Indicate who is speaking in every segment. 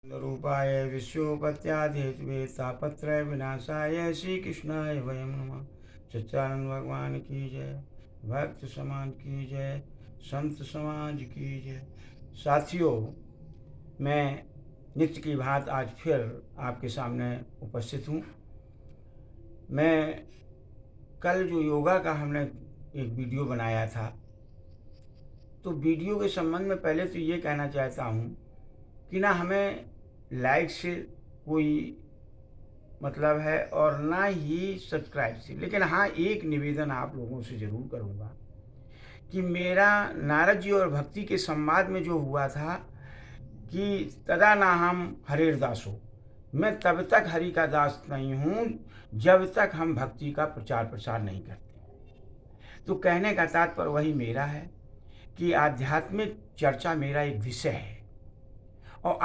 Speaker 1: रूपाय विश्वोपत्यादिहेतवे तापत्रय विनाशाय श्री कृष्णाय वयम नमः। सच्चानंद भगवान की जय, भक्त समाज की जय, संत समाज की जय। साथियों, मैं नित्य की भांति आज फिर आपके सामने उपस्थित हूँ। मैं कल जो योगा का हमने एक वीडियो बनाया था, तो वीडियो के संबंध में पहले तो ये कहना चाहता हूँ कि ना हमें लाइक से कोई मतलब है और ना ही सब्सक्राइब से, लेकिन हाँ एक निवेदन आप लोगों से ज़रूर करूँगा कि मेरा नारद जी और भक्ति के संवाद में जो हुआ था कि तदा ना हम हरेर दासो, मैं तब तक हरि का दास नहीं हूँ जब तक हम भक्ति का प्रचार प्रसार नहीं करते। तो कहने का तात्पर्य वही मेरा है कि आध्यात्मिक चर्चा मेरा एक विषय है और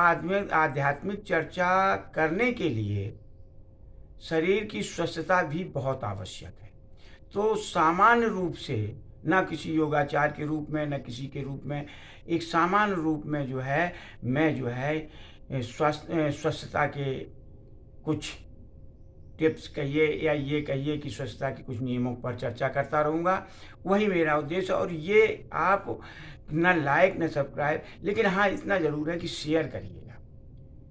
Speaker 1: आध्यात्मिक चर्चा करने के लिए शरीर की स्वस्थता भी बहुत आवश्यक है। तो सामान्य रूप से, न किसी योगाचार के रूप में न किसी के रूप में, एक सामान्य रूप में जो है मैं जो है स्वस्थता के कुछ टिप्स कहिए या ये कहिए कि स्वच्छता के कुछ नियमों पर चर्चा करता रहूँगा। वही मेरा उद्देश्य। और ये आप न लाइक न सब्सक्राइब, लेकिन हाँ इतना ज़रूर है कि शेयर करिएगा।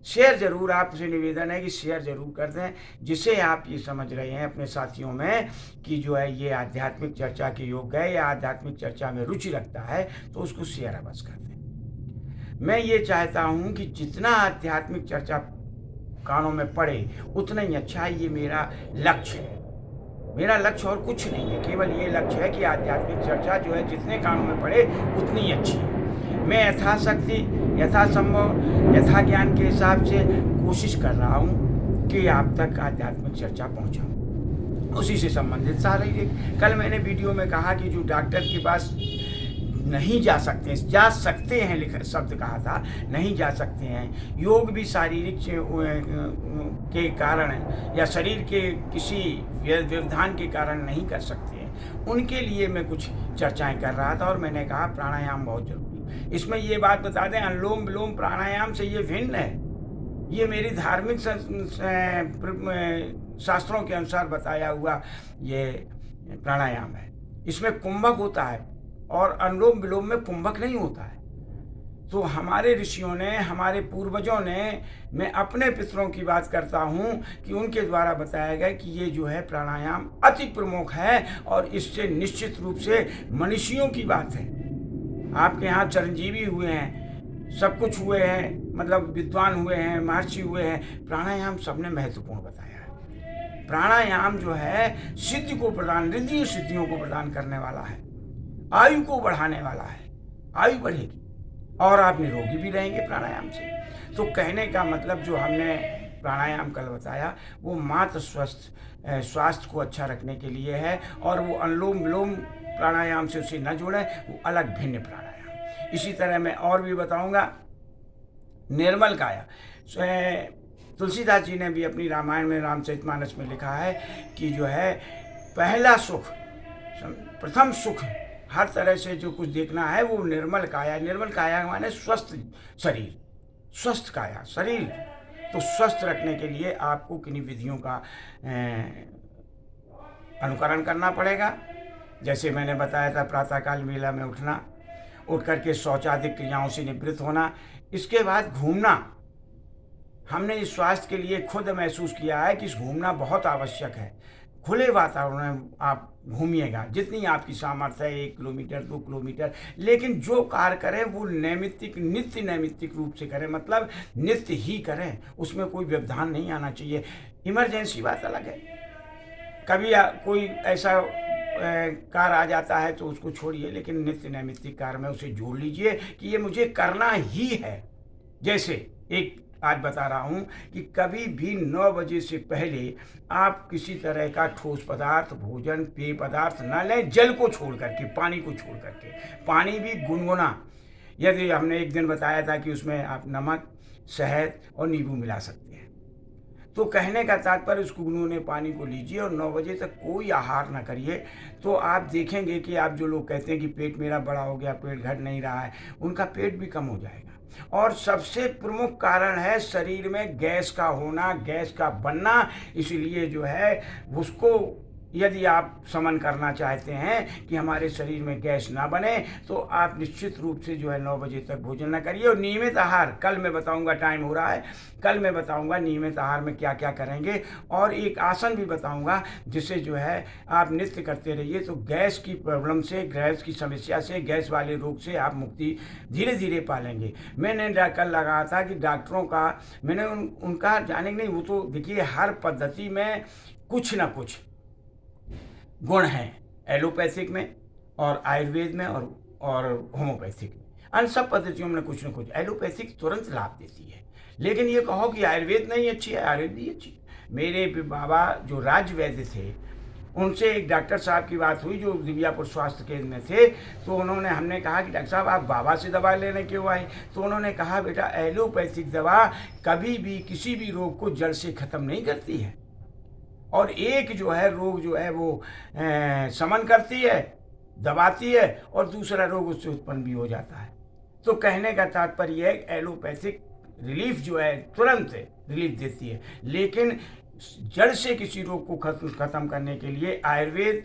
Speaker 1: शेयर ज़रूर, आपसे निवेदन है कि शेयर ज़रूर कर दें, जिसे आप ये समझ रहे हैं अपने साथियों में कि जो है ये आध्यात्मिक चर्चा के योग्य है या आध्यात्मिक चर्चा में रुचि रखता है, तो उसको शेयर अवश्य कर दें। मैं ये चाहता हूँ कि जितना आध्यात्मिक चर्चा कानों में पड़े उतना ही अच्छा है। ये मेरा लक्ष्य है, मेरा लक्ष्य और कुछ नहीं है, केवल ये लक्ष्य है कि आध्यात्मिक चर्चा जो है जितने कानों में पड़े उतनी ही अच्छी है। मैं यथाशक्ति, यथासंभव, यथा ज्ञान के हिसाब से कोशिश कर रहा हूँ कि आप तक आध्यात्मिक चर्चा पहुँचाऊँ। उसी से संबंधित शारीरिक, कल मैंने वीडियो में कहा कि जो डॉक्टर के पास नहीं जा सकते, जा सकते हैं लिखा शब्द कहा था, नहीं जा सकते हैं। योग भी शारीरिक के कारण या शरीर के किसी व्यवधान के कारण नहीं कर सकते हैं, उनके लिए मैं कुछ चर्चाएं कर रहा था। और मैंने कहा प्राणायाम बहुत जरूरी। इसमें ये बात बता दें, अनुलोम विलोम प्राणायाम से ये भिन्न है। ये मेरी धार्मिक शास्त्रों के अनुसार बताया हुआ ये प्राणायाम है। इसमें कुंभक होता है और अनुलोम विलोम में कुंभक नहीं होता है। तो हमारे ऋषियों ने, हमारे पूर्वजों ने, मैं अपने पितरों की बात करता हूँ कि उनके द्वारा बताया गया कि ये जो है प्राणायाम अति प्रमुख है और इससे निश्चित रूप से मनीषियों की बात है। आपके यहाँ चिरंजीवी हुए हैं, सब कुछ हुए हैं, मतलब विद्वान हुए हैं, महर्षि हुए हैं, प्राणायाम सबने महत्वपूर्ण बताया है। प्राणायाम जो है सिद्धि को प्रदान, रिद्धि सिद्धियों को प्रदान करने वाला है, आयु को बढ़ाने वाला है। आयु बढ़ेगी और आप निरोगी भी रहेंगे प्राणायाम से। तो कहने का मतलब जो हमने प्राणायाम कल बताया वो मात्र स्वास्थ्य को अच्छा रखने के लिए है, और वो अनुलोम विलोम प्राणायाम से उसे न जोड़ें, वो अलग भिन्न प्राणायाम। इसी तरह मैं और भी बताऊंगा। निर्मल काया, तुलसीदास जी ने भी अपनी रामायण में, रामचरितमानस में लिखा है कि जो है पहला सुख, प्रथम सुख हर तरह से जो कुछ देखना है वो निर्मल काया। निर्मल काया माने स्वस्थ शरीर, स्वस्थ काया शरीर। तो स्वस्थ रखने के लिए आपको किन्हीं विधियों का अनुकरण करना पड़ेगा। जैसे मैंने बताया था, प्रातःकाल वेला में उठना, उठ करके शौचादिक क्रियाओं से निवृत्त होना, इसके बाद घूमना। हमने इस स्वास्थ्य के लिए खुद महसूस किया है कि घूमना बहुत आवश्यक है। खुले वातावरण में आप घूमिएगा, जितनी आपकी सामर्थ्य है, 1 किलोमीटर 2 किलोमीटर, लेकिन जो कार्य करें वो नित्य नैमित्तिक रूप से करें, मतलब नित्य ही करें, उसमें कोई व्यवधान नहीं आना चाहिए। इमरजेंसी बात अलग है, कभी कोई ऐसा कार्य आ जाता है तो उसको छोड़िए, लेकिन नित्य नैमित्तिक कार्य में उसे जोड़ लीजिए कि ये मुझे करना ही है। जैसे एक आज बता रहा हूँ कि कभी भी 9 बजे से पहले आप किसी तरह का ठोस पदार्थ, भोजन, पेय पदार्थ न लें, जल को छोड़ करके, पानी को छोड़ करके। पानी भी गुनगुना, यदि हमने एक दिन बताया था कि उसमें आप नमक, शहद और नींबू मिला सकते हैं। तो कहने का तात्पर्य उस गुनगुने पानी को लीजिए और 9 बजे तक कोई आहार ना करिए। तो आप देखेंगे कि आप जो लोग कहते हैं कि पेट मेरा बड़ा हो गया, पेट घट नहीं रहा है, उनका पेट भी कम हो जाएगा। और सबसे प्रमुख कारण है शरीर में गैस का होना, गैस का बनना। इसलिए जो है उसको यदि आप शमन करना चाहते हैं कि हमारे शरीर में गैस ना बने, तो आप निश्चित रूप से जो है 9 बजे तक भोजन ना करिए। और नियमित आहार कल मैं बताऊंगा, टाइम हो रहा है, कल मैं बताऊंगा नियमित आहार में क्या क्या करेंगे। और एक आसन भी बताऊंगा जिससे जो है आप नित्य करते रहिए, तो गैस की प्रॉब्लम से, गैस की समस्या से, गैस वाले रोग से आप मुक्ति धीरे धीरे पालेंगे। मैंने कल लगाया था कि डॉक्टरों का, मैंने उनका जाने नहीं, वो तो देखिए हर पद्धति में कुछ ना कुछ गुण हैं, एलोपैथिक में और आयुर्वेद में और होम्योपैथिक में। अन सब पद्धतियों में कुछ न कुछ। एलोपैथिक तुरंत लाभ देती है, लेकिन ये कहो कि आयुर्वेद नहीं अच्छी है, आयुर्वेद भी अच्छी है। मेरे बाबा जो राज्य वैद्य थे, उनसे एक डॉक्टर साहब की बात हुई जो दिव्यापुर स्वास्थ्य केंद्र में थे। तो हमने कहा कि डॉक्टर साहब आप बाबा से दवा लेने क्यों आए? तो उन्होंने कहा बेटा एलोपैथिक दवा कभी भी किसी भी रोग को जड़ से ख़त्म नहीं करती है, और एक जो है रोग जो है वो शमन करती है, दबाती है, और दूसरा रोग उससे उत्पन्न भी हो जाता है। तो कहने का तात्पर्य है एलोपैथिक रिलीफ जो है तुरंत रिलीफ देती है, लेकिन जड़ से किसी रोग को खत्म करने के लिए आयुर्वेद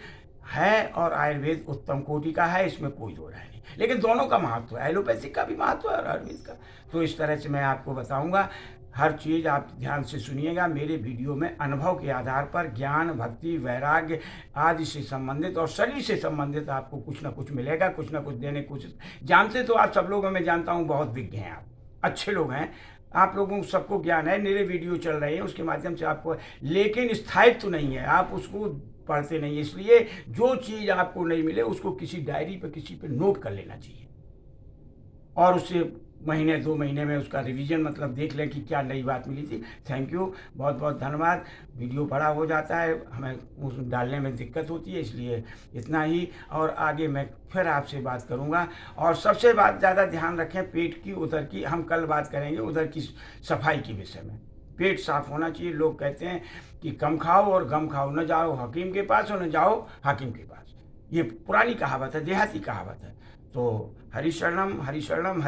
Speaker 1: है, और आयुर्वेद उत्तम कोटि का है, इसमें कोई दो राय नहीं। लेकिन दोनों का महत्व है, एलोपैथिक का भी महत्व है और आयुर्वेद का। तो इस तरह से मैं आपको बताऊंगा, हर चीज़ आप ध्यान से सुनिएगा। मेरे वीडियो में अनुभव के आधार पर ज्ञान, भक्ति, वैराग्य आदि से संबंधित और शरीर से संबंधित आपको कुछ ना कुछ मिलेगा, कुछ ना कुछ देने कुछ जानते तो आप सब लोग, मैं जानता हूँ बहुत विज्ञ हैं, आप अच्छे लोग हैं, आप लोगों को सबको ज्ञान है, मेरे वीडियो चल रहे हैं उसके माध्यम से आपको, लेकिन स्थायित्व तो नहीं है, आप उसको पढ़ते नहीं। इसलिए जो चीज़ आपको नहीं मिले उसको किसी डायरी पर, किसी पे नोट कर लेना चाहिए, और उससे महीने 2 महीने में उसका रिवीजन मतलब देख लें कि क्या नई बात मिली थी। थैंक यू, बहुत बहुत धन्यवाद। वीडियो बड़ा हो जाता है, हमें उस डालने में दिक्कत होती है, इसलिए इतना ही, और आगे मैं फिर आपसे बात करूंगा। और सबसे बात ज़्यादा ध्यान रखें पेट की, उदर की, हम कल बात करेंगे उदर की सफाई के विषय में। पेट साफ होना चाहिए। लोग कहते हैं कि कम खाओ और गम खाओ, न जाओ हकीम के पास और न जाओ हाकिम के पास, ये पुरानी कहावत है, देहाती कहावत है। तो हरि शरणम, हरि शरणम।